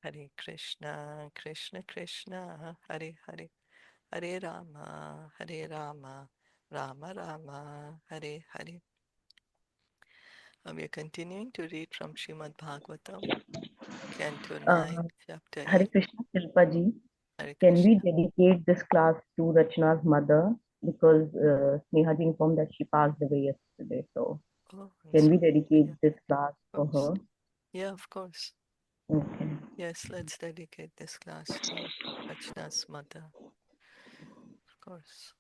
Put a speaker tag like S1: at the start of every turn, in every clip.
S1: Hare Krishna, Krishna Krishna, Hare Hare, Hare Rama, Hare Rama, Rama Rama, Hare Hare. We are continuing to read from Srimad Bhagavatam, Canto 9, Chapter
S2: Hare
S1: 8.
S2: Krishna, Shilpa ji.
S1: Hare
S2: Can we
S1: Krishna.
S2: dedicate this class to Rachna's mother? Because Sneha ji informed that she passed away yesterday. So,
S1: Oh,
S2: can we
S1: sorry.
S2: dedicate
S1: Yeah,
S2: this class
S1: of
S2: for
S1: course.
S2: her?
S1: Yeah, of course.
S2: Okay.
S1: Yes, let's dedicate this class to Rachna's mother. Of course.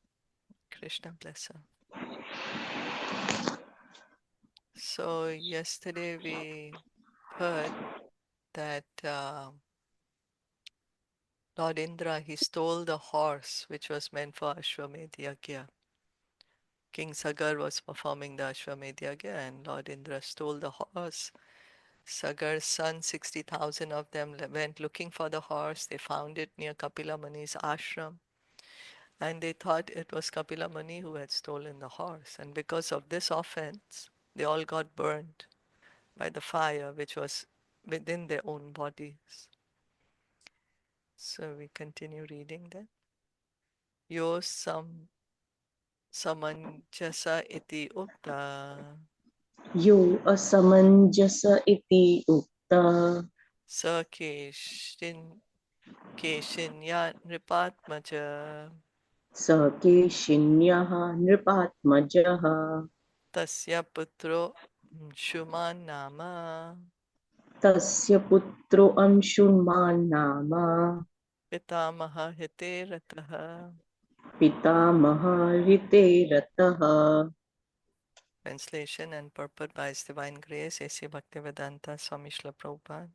S1: Krishna bless her. So, yesterday we heard that Lord Indra, he stole the horse which was meant for Ashwamedh Yagya. King Sagar was performing the Ashwamedh Yagya and Lord Indra stole the horse. Sagar's son, 60,000 of them went looking for the horse. They found it near Kapila Muni's ashram and they thought it was Kapila Muni who had stolen the horse. And because of this offense, they all got burned by the fire which was within their own bodies. So we continue reading that. Yo samanjasa iti ukta
S2: Yo asamanjasa iti ukta
S1: sa keshinya nripatmaja
S2: sa keshinyaha nripatmajaha
S1: tasya putro Shuman nama
S2: tasya putro anshunman nama
S1: pitamaha hite rataha.
S2: pitamaha rite rataha.
S1: Translation and purport by His Divine Grace, A.C. Bhaktivedanta Swami Srila Prabhupada.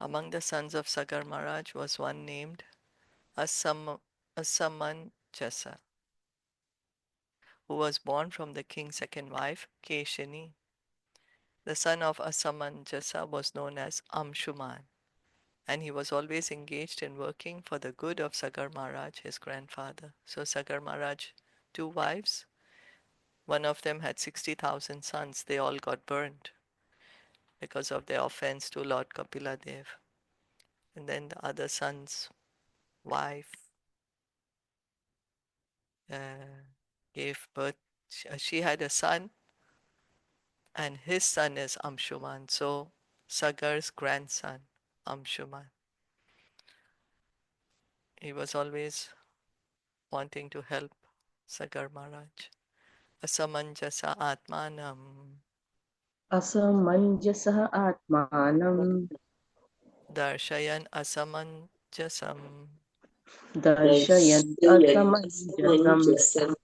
S1: Among the sons of Sagar Maharaj was one named Asamanjasa, who was born from the king's second wife, Keshini. The son of Asamanjasa was known as Amshuman, and he was always engaged in working for the good of Sagar Maharaj, his grandfather. So Sagar Maharaj, two wives, one of them had 60,000 sons. They all got burned because of their offense to Lord Kapila Dev. And then the other son's wife gave birth. She had a son, and his son is Amshuman. So Sagar's grandson, Amshuman. He was always wanting to help Sagar Maharaj. Asamanjasa Atmanam
S2: Asamanjasah atmanam
S1: Darshayan Asamanjasam
S2: darshayan asamanjasam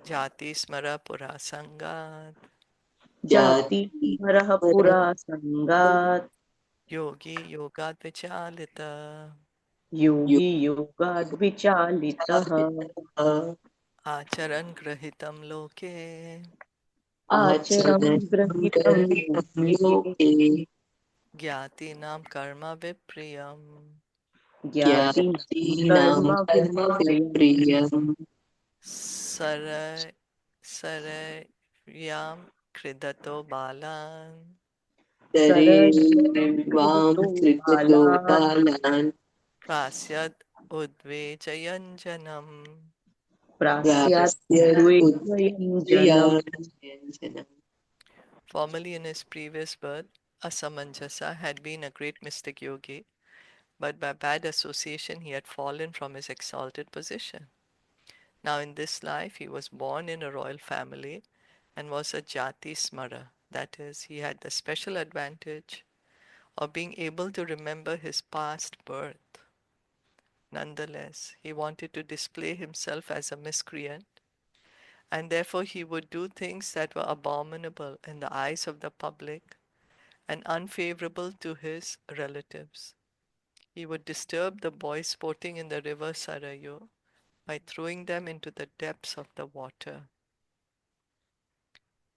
S1: Jati Smara Purasangat
S2: jati maraha pura sangat
S1: Yogi Yogat Vichalita
S2: yogi yogad vichalitaha
S1: Acharan Grahitam Loke
S2: acharam grahitam loke
S1: Gyati Nam Karma Vipriyam
S2: gyati karma vipriyam
S1: Saray Sarayam Kridato Balan
S2: sarayam balan
S1: Prasyad Udvejayanjanam.
S2: prasyat udvayanjanam.
S1: Formerly in his previous birth, Asamanjasa had been a great mystic yogi, but by bad association he had fallen from his exalted position. Now in this life he was born in a royal family and was a Jati Smara, that is, he had the special advantage of being able to remember his past birth. Nonetheless, he wanted to display himself as a miscreant, and therefore he would do things that were abominable in the eyes of the public and unfavorable to his relatives. He would disturb the boys sporting in the river Sarayu by throwing them into the depths of the water.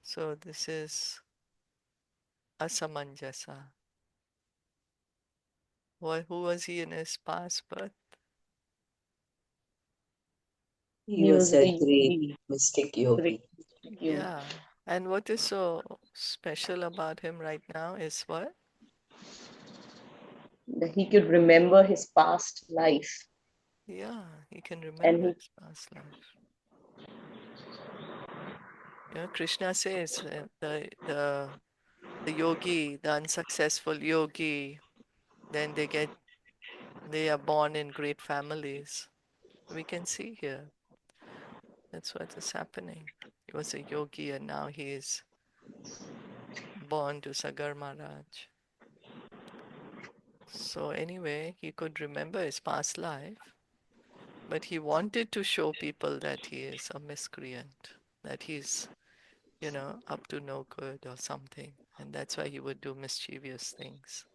S1: So this is Asamanjasa. Who was he in his past birth?
S3: He was a great mystic yogi.
S1: Yeah. And what is so special about him right now is what?
S2: That he could remember his past life.
S1: Yeah, he can
S2: And
S1: remember
S2: he
S1: his past life. Krishna says the yogi, the unsuccessful yogi, then they are born in great families. We can see here. That's what is happening. He was a yogi and now he is born to Sagar Maharaj. So anyway, he could remember his past life, but he wanted to show people that he is a miscreant, that he's, up to no good or something. And that's why he would do mischievous things.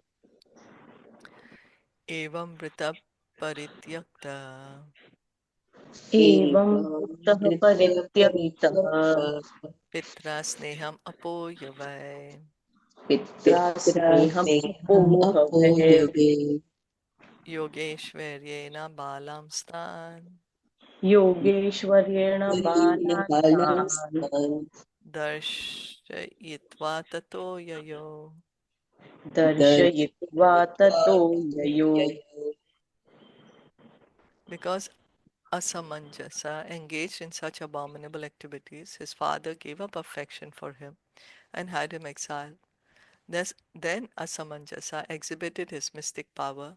S1: Evam vrita parityakta
S2: evam buddhah parityakta
S1: pitra sneham apoyavai
S2: pitra sneham apohave
S1: yogeshwaryena balam stan
S2: yogeshwaryena balastan
S1: darshayitva tato yayo.
S2: darshayitva tato yayo.
S1: Because Asamanjasa engaged in such abominable activities, his father gave up affection for him and had him exiled. Then Asamanjasa exhibited his mystic power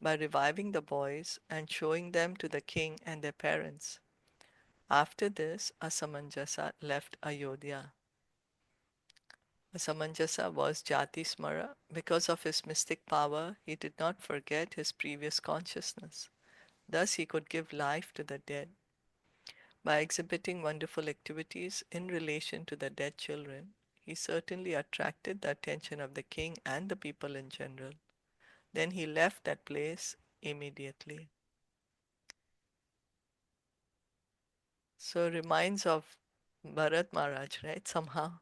S1: by reviving the boys and showing them to the king and their parents. After this, Asamanjasa left Ayodhya. Asamanjasa was Jati Smara. Because of his mystic power, he did not forget his previous consciousness. Thus, he could give life to the dead. By exhibiting wonderful activities in relation to the dead children, he certainly attracted the attention of the king and the people in general. Then he left that place immediately. So reminds of Bharat Maharaj, right? Somehow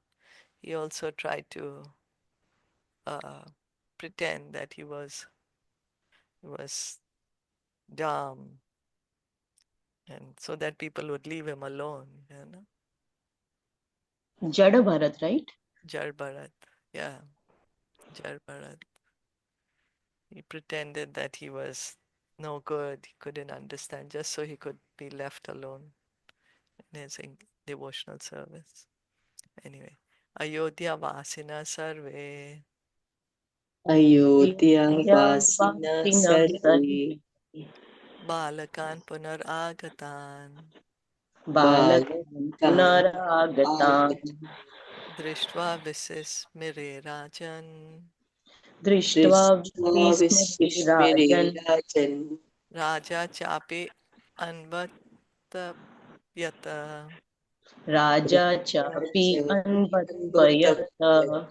S1: he also tried to uh, pretend that he was dumb, and so that people would leave him alone.
S2: Jada Bharat, right?
S1: Jar Bharat, yeah, Jar Bharat. He pretended that he was no good, he couldn't understand, just so he could be left alone in his devotional service. Anyway, Ayodhya Vasina Sarve
S3: Ayodhya
S2: Ayodhya
S3: Vasina
S2: vasina
S3: Sarve
S2: sarve
S1: Balakan Punar Agatan
S2: balakan
S3: Balakan
S2: punaragatan
S3: Agatan
S1: Drishtva Visismire Rajan
S2: दृष्ट्वा
S3: Drishtva
S2: विस्मृतिराजन्
S3: Vismire Rajan
S1: Raja Chapi Anvatapyata.
S2: राजा चापि अन्वत्वयत्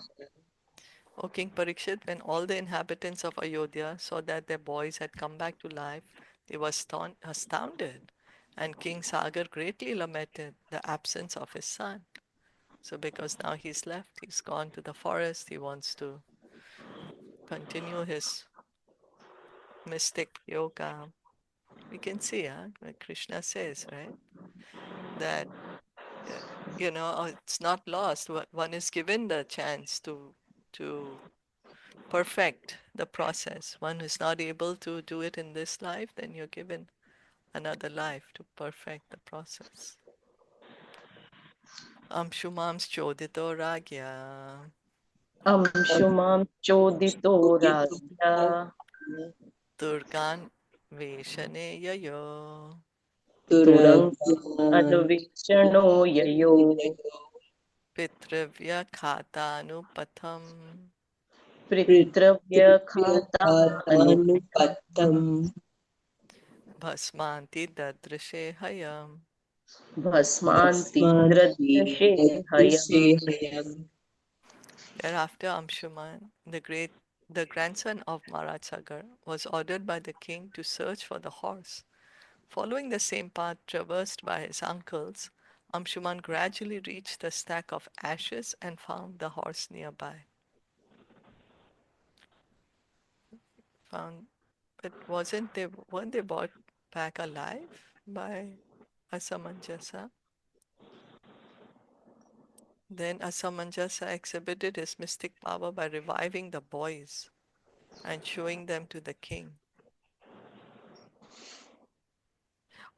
S1: O King Parikshit, when all the inhabitants of Ayodhya saw that their boys had come back to life, they were astounded, and King Sagar greatly lamented the absence of his son. So, because now he's left, he's gone to the forest, he wants to continue his mystic yoga. We can see, what Krishna says, right? That, uh, it's not lost. One is given the chance to perfect the process. One is not able to do it in this life, then you're given another life to perfect the process. Amshumams chodito ragya
S2: अंशुमां चोदितो राज्ञा
S1: durgan veshane yayo
S2: तुरङ्गम्
S3: Turagan
S2: अन्वेषणो ययो
S1: pitrivya khatanupatham
S2: पितृव्यखाता अनुपतम्
S3: Prityanupatam
S1: bhasmanti dadrishe hayam.
S2: भस्मान्ति
S3: Basmanti
S2: दृदृशे हयम्
S3: Dadrishehayam
S1: Thereafter, Amshuman, the grandson of Maharaj Sagar, was ordered by the king to search for the horse. Following the same path traversed by his uncles, Amshuman gradually reached the stack of ashes and found the horse nearby. Found, but weren't they brought back alive by Asamanjasa? Then Asamanjasa exhibited his mystic power by reviving the boys and showing them to the king.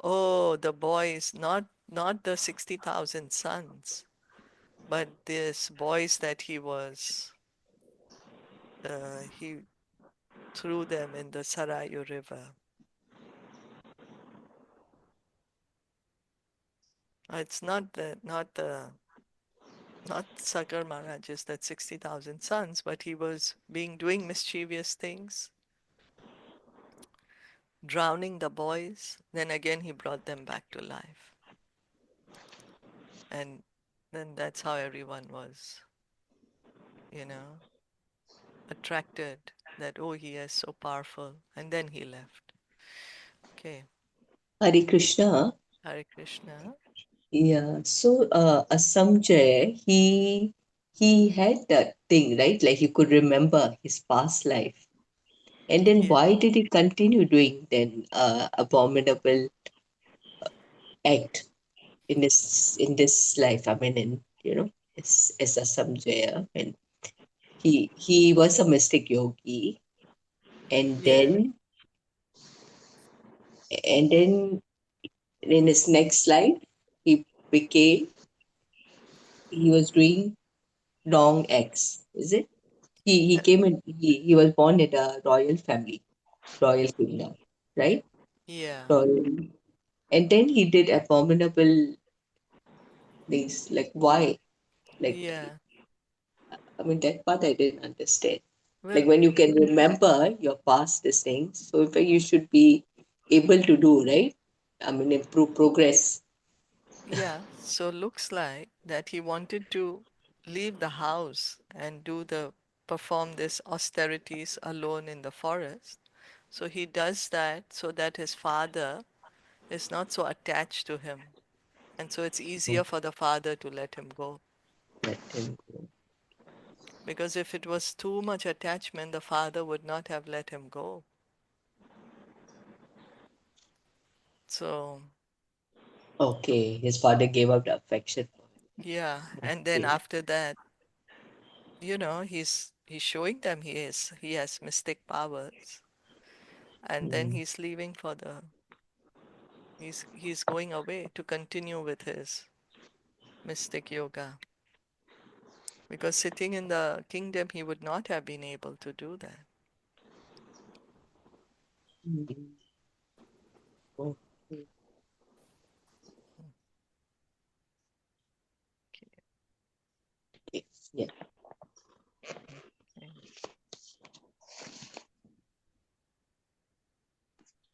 S1: Oh, the boys, not the 60,000 sons, but these boys that he threw them in the Sarayu River. It's not Sagar Maharaj's that 60,000 sons, but he was doing mischievous things, drowning the boys. Then again he brought them back to life. And then that's how everyone was, you know, attracted that, oh, he is so powerful. And then he left. Okay.
S3: Hare Krishna.
S1: Hare Krishna.
S3: Yeah. So, Samjay, he had that thing, right? Like he could remember his past life. And then
S1: Yeah.
S3: why did he continue doing then abominable act in this life? I mean, as a Samjaya, and he was a mystic yogi, and
S1: Yeah.
S3: then and then in his next life he became he was doing wrong acts. Is it? He
S1: Uh,
S3: came in. He was born in a royal family, royal kingdom, right?
S1: yeah.
S3: Royal, and then he did abominable things. Like why? Like
S1: Yeah.
S3: I mean, that part I didn't understand. Like
S1: Well,
S3: when you can remember your past these things, so in fact you should be able to do, right? I mean, improve progress.
S1: yeah. So looks like that he wanted to leave the house and perform this austerities alone in the forest. So he does that so that his father is not so attached to him. And so it's
S3: Mm,
S1: easier for the father to let him go.
S3: let him go.
S1: Because if it was too much attachment, the father would not have let him go. So,
S3: Okay, his father gave up the affection for
S1: yeah.
S3: him.
S1: And then
S3: Okay.
S1: after that, he's showing them he has mystic powers. And then
S3: Mm,
S1: he's leaving he's going away to continue with his mystic yoga. Because sitting in the kingdom, he would not have been able to do that.
S3: mm, okay. Yeah.
S1: Okay.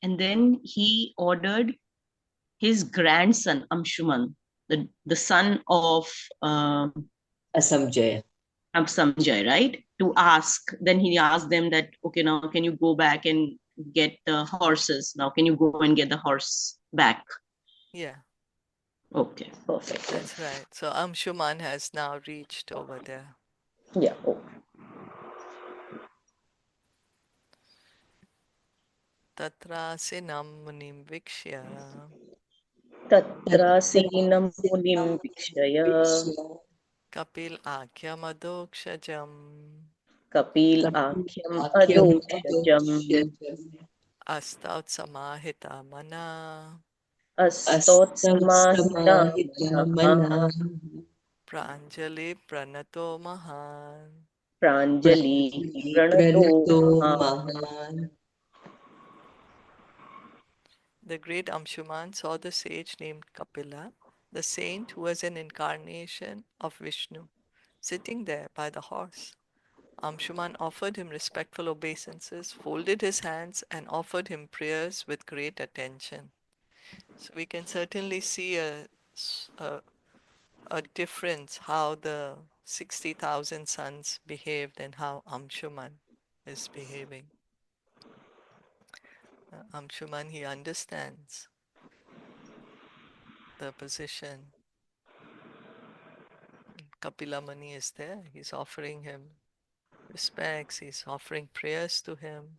S2: And then he ordered his grandson Amshuman, the son of
S3: Asamjaya.
S2: Samjay, right? To ask. Then he asked them that, okay, now can you go back and get the horses? Now can you go and get the horse back?
S1: Yeah,
S2: Okay, perfect.
S1: that's right. So Amshuman has now reached over there.
S2: Yeah. Oh.
S1: Tatrasinam munim vikshya
S2: Tatrasinam munim vikshaya
S1: kapil akyamadokshajam
S2: kapil akhyam
S3: Vakyam
S2: adokshajam
S3: adokshajam
S1: astat samahita mana
S2: astot
S3: astam
S2: samahita
S3: samahita
S2: manah
S3: manah
S1: pranjali pranato mahan.
S2: pranjali
S3: pranjali
S2: pranato
S3: pranato
S2: maha.
S3: mahan.
S1: The great Amshuman saw the sage named Kapila, the saint who was an incarnation of Vishnu, sitting there by the horse. Amshuman offered him respectful obeisances, folded his hands, and offered him prayers with great attention. So we can certainly see a difference how the 60,000 sons behaved and how Amshuman is behaving. Amshuman, he understands the position. Kapila Muni is there. He's offering him respects, he's offering prayers to him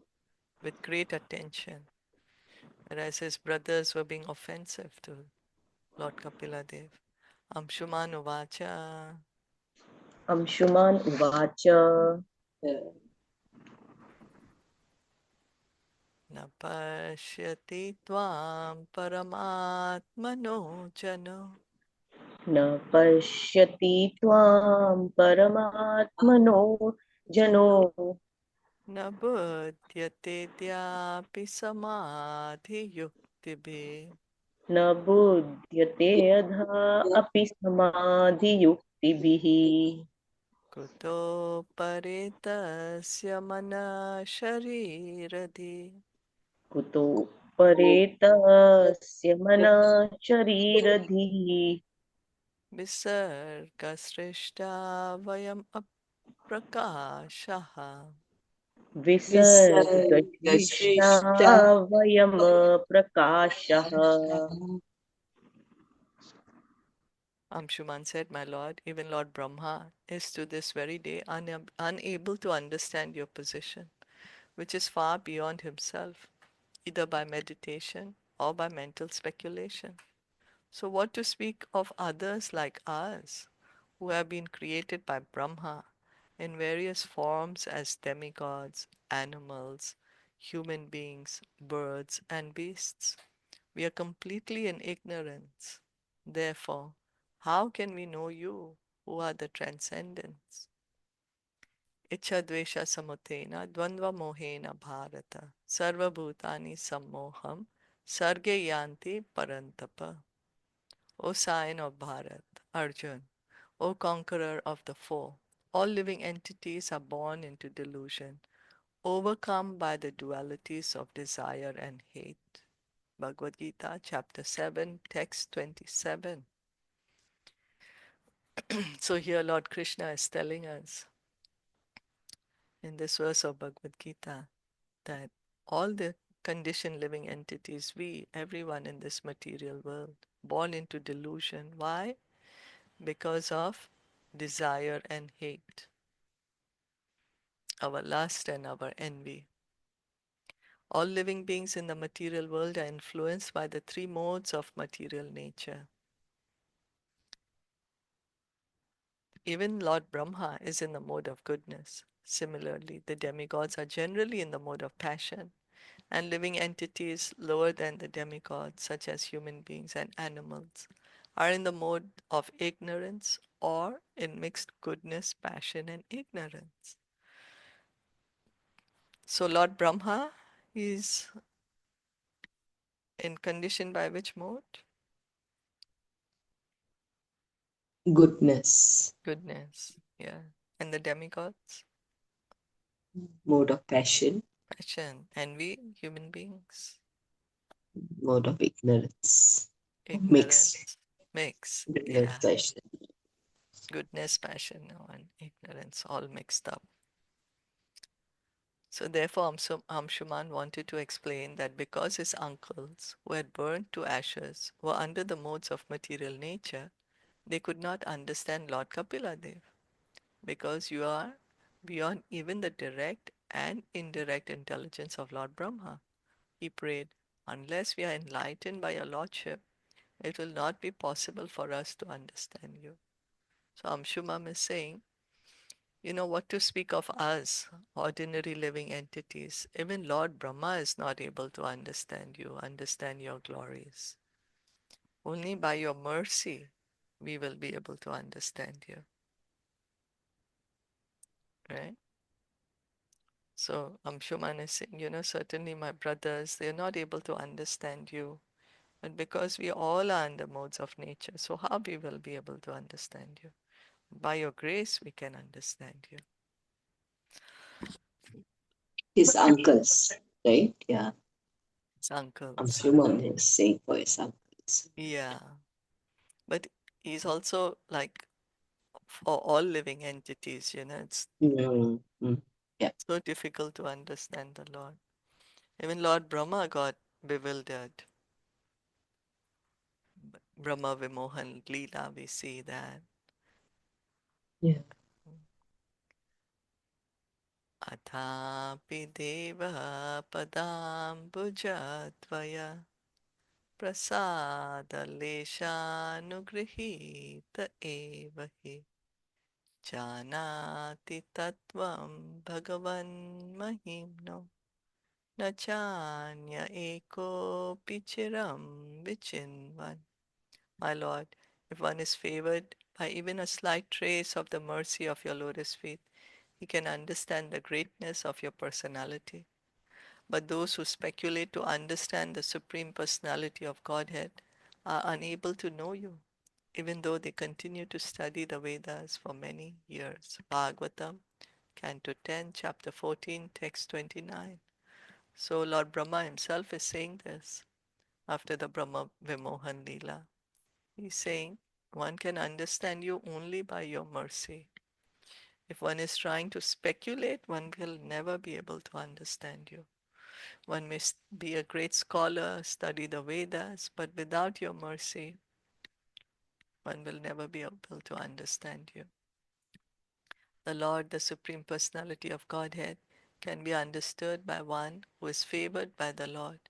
S1: with great attention. Whereas his brothers were being offensive to Lord Kapila Dev. Amshuman Vacha.
S2: Anshuman उवाच
S1: न पश्यति त्वां परमात्मनो जनो
S2: न पश्यति त्वां परमात्मनो जनो
S1: न बुध्यतेऽद्यापि समाधियुक्तिभिः
S2: न बुध्यते अधा अपि समाधियुक्तिभिः
S1: कुतो परेतस्य मनः शरीरधि
S2: कुतो परेतस्य मनः शरीरधिः
S1: विसर्गसृष्टा वयम् अप्रकाशः
S2: विसर्गदृष्टा
S3: विसर्गश्रेष्ठा
S2: वयम् प्रकाशः
S1: Amshuman said, My lord, even Lord Brahma is to this very day unable to understand your position, which is far beyond himself, either by meditation or by mental speculation. So, what to speak of others like us, who have been created by Brahma in various forms as demigods, animals, human beings, birds, and beasts? We are completely in ignorance. Therefore, how can we know you, who are the transcendents? Ichadvesha samutena dvandva mohena bharata sarva bhutani sammoham sarge yanti parantapa. O sign of Bharat, Arjun, O conqueror of the foe, all living entities are born into delusion, overcome by the dualities of desire and hate. Bhagavad Gita, chapter 7, text 27. So here Lord Krishna is telling us in this verse of Bhagavad Gita that all the conditioned living entities, we, everyone in this material world, born into delusion. Why? Because of desire and hate, our lust and our envy. All living beings in the material world are influenced by the three modes of material nature. Even Lord Brahma is in the mode of goodness. Similarly, the demigods are generally in the mode of passion, and living entities lower than the demigods, such as human beings and animals, are in the mode of ignorance or in mixed goodness, passion, and ignorance. So, Lord Brahma is in condition by which mode?
S3: goodness,
S1: Goodness, yeah. And the demigods?
S3: mode of passion,
S1: Passion. And we, human beings?
S3: mode of ignorance, mixed
S1: Ignorance. Mix.
S3: goodness,
S1: Yeah.
S3: passion.
S1: Goodness, passion, and ignorance all mixed up. So therefore, Amshuman wanted to explain that because his uncles, who had burned to ashes, were under the modes of material nature, they could not understand Lord Kapiladev, because you are beyond even the direct and indirect intelligence of Lord Brahma. He prayed, unless we are enlightened by your Lordship, it will not be possible for us to understand you. So Amshumam is saying, you know what to speak of us, ordinary living entities. Even Lord Brahma is not able to understand you, understand your glories. Only by your mercy we will be able to understand you. Right? So Amshuman is saying, certainly my brothers, they're not able to understand you. But because we all are under modes of nature, so how we will be able to understand you? By your grace, we can understand you.
S3: His uncles, right? Yeah.
S1: It's
S3: I'm
S1: uncles.
S3: Suman is saying for his uncles.
S1: Yeah. But he's also like for all living entities, it's
S3: Mm, mm, yeah.
S1: so difficult to understand the Lord. Even Lord Brahma got bewildered. Brahma Vimohan Leela, we see that.
S3: Yeah.
S1: Athapi deva padambujatvaya prasadaleshanughrihita evahi. Janati tattvam bhagavan mahimno na chanya eko pichiram vichinvan. My Lord, if one is favored by even a slight trace of the mercy of your lotus feet, he can understand the greatness of your personality. But those who speculate to understand the Supreme Personality of Godhead are unable to know you, even though they continue to study the Vedas for many years. Bhagavatam, Canto 10, Chapter 14, Text 29. So Lord Brahma himself is saying this after the Brahma Vimohan Leela. He's saying, one can understand you only by your mercy. If one is trying to speculate, one will never be able to understand you. One may be a great scholar, study the Vedas, but without your mercy, one will never be able to understand you. The Lord, the Supreme Personality of Godhead, can be understood by one who is favored by the Lord.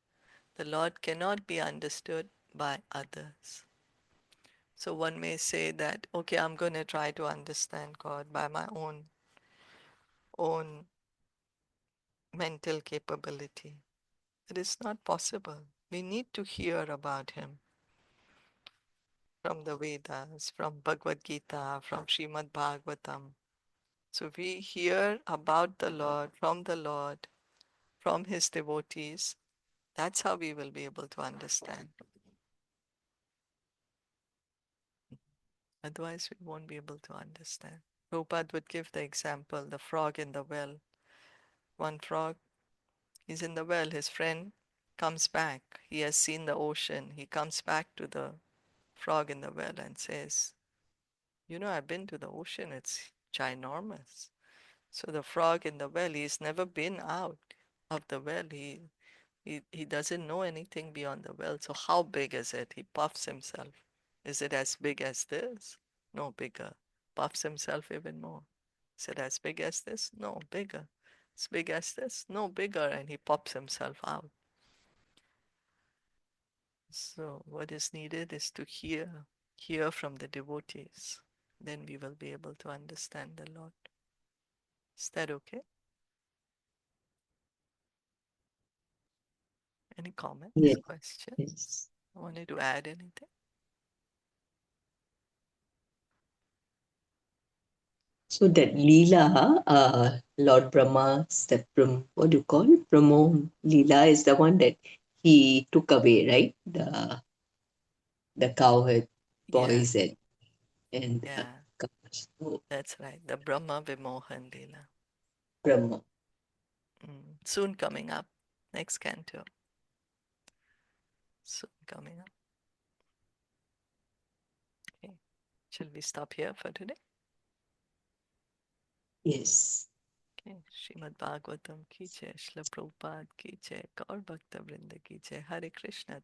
S1: The Lord cannot be understood by others. So one may say that, okay, I'm going to try to understand God by my own mental capability. It is not possible. We need to hear about Him from the Vedas, from Bhagavad Gita, from Srimad Bhagavatam. So we hear about the Lord, from His devotees. That's how we will be able to understand. Otherwise, we won't be able to understand. Prabhupada would give the example, the frog in the well. One frog, he's in the well, his friend comes back. He has seen the ocean. He comes back to the frog in the well and says, you know, I've been to the ocean. It's ginormous. So the frog in the well, he's never been out of the well. He doesn't know anything beyond the well. So how big is it? He puffs himself. Is it as big as this? No, bigger. Puffs himself even more. Is it as big as this? No, bigger. As big as this? No, bigger. And he pops himself out. So what is needed is to hear from the devotees. Then we will be able to understand the Lord. Is that okay? Any comments,
S3: Yes,
S1: questions?
S3: yes.
S1: Wanted to add anything?
S3: So that Leela, Lord Brahma's the what do you call it? Brahmo Leela is the one that he took away, right? The cowherd
S1: Yeah,
S3: poison and
S1: yeah,
S3: cows. Oh,
S1: that's right. The Brahma Vimohan Leela.
S3: Brahma.
S1: Soon coming up. Next canto. Soon coming up. Okay. Shall we stop here for today?
S3: Yes.
S1: Okay. Srimad Bhagavatam ki jai, Srila Prabhupada ki jai, Gaur Bhakta Vrinda ki jai. Hare Krishna.